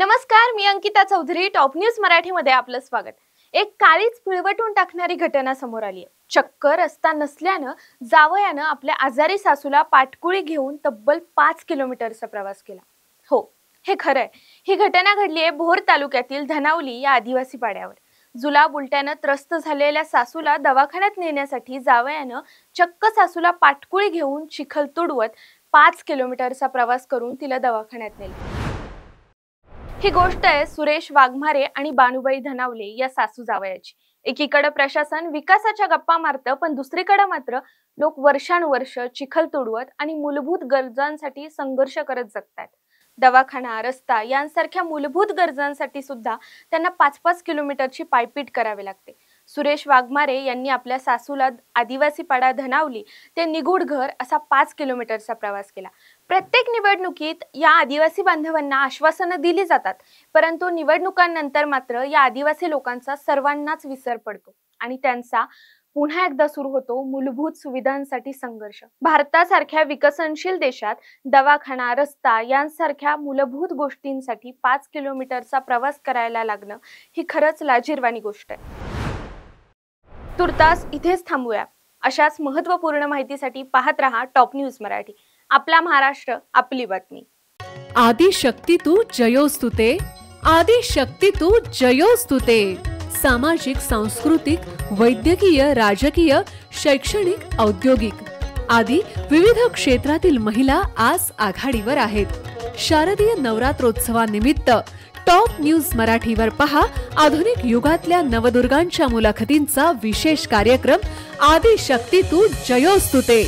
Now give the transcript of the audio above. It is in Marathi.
नमस्कार, मी अंकिता चौधरी. टॉप न्यूज मराठीमध्ये आपलं स्वागत. एक काळीच पिळवटून टाकणारी घटना समोर आली आहे. चक्क रस्ता नसल्यानं जावयानं आपल्या आजारी सासूला पाठकुळी घेऊन तब्बल 5 किलोमीटरचा प्रवास केला. हो, हे खरंय. ही घटना घडली आहे भोर तालुक्यातील धनावली या आदिवासी पाड्यावर. जुलाब उलट्यानं त्रस्त झालेल्या सासूला दवाखान्यात नेण्यासाठी जावयानं चक्क सासूला पाठकुळी घेऊन चिखल तुडवत 5 किलोमीटरचा प्रवास करून तिला दवाखान्यात नेले. ही गोष्ट आहे सुरेश वाघमारे आणि बानुबाई धनावले या सासू जावयाची. एकीकडे प्रशासन विकासाच्या गप्पा मारतं, पण दुसरीकडे मात्र लोक वर्षानुवर्ष चिखल तुडवत आणि मूलभूत गरजांसाठी संघर्ष करत जगतात. दवाखाना, रस्ता यांसारख्या मूलभूत गरजांसाठी सुद्धा त्यांना 5-5 किलोमीटरची पायपीट करावी लागते. सुरेश वाघमारे यांनी आपल्या सासूला आदिवासी पाडा धनावली ते निगुडघर असा 5 किलोमीटरचा प्रवास केला. प्रत्येक निवडणुकीत या आदिवासी बांधवांना आश्वासनं दिली जातात, परंतु निवडणुकांनंतर मात्र या आदिवासी लोकांचा सर्वांनाच विसर पडतो आणि त्यांचा पुन्हा एकदा सुरू होतो मूलभूत सुविधांसाठी संघर्ष. भारतासारख्या विकसनशील देशात दवाखाना, रस्ता यांसारख्या मूलभूत गोष्टींसाठी 5 किलोमीटरचा प्रवास करायला लागणं ही खरंच लाजिरवाणी गोष्ट आहे. तुर्तास इथेच थांबूया. अशाच महत्त्वपूर्ण माहितीसाठी पाहत रहा टॉप न्यूज मराठी. आपला महाराष्ट्र, आपली बातमी. आदिशक्ती तू जयोस्तुते, आदिशक्ती तू जयोस्तुते. सामाजिक, सांस्कृतिक, वैद्यकीय, राजकीय, शैक्षणिक, औद्योगिक आदी विविध क्षेत्रातील महिला आज आघाडीवर आहेत. शारदीय नवरात्रोत्सवानिमित्त टॉप न्यूज मराठीवर पहा आधुनिक युगातल्या नवदुर्गांच्या मुलाखतींचा विशेष कार्यक्रम आदिशक्ती तू जयोस्तुते.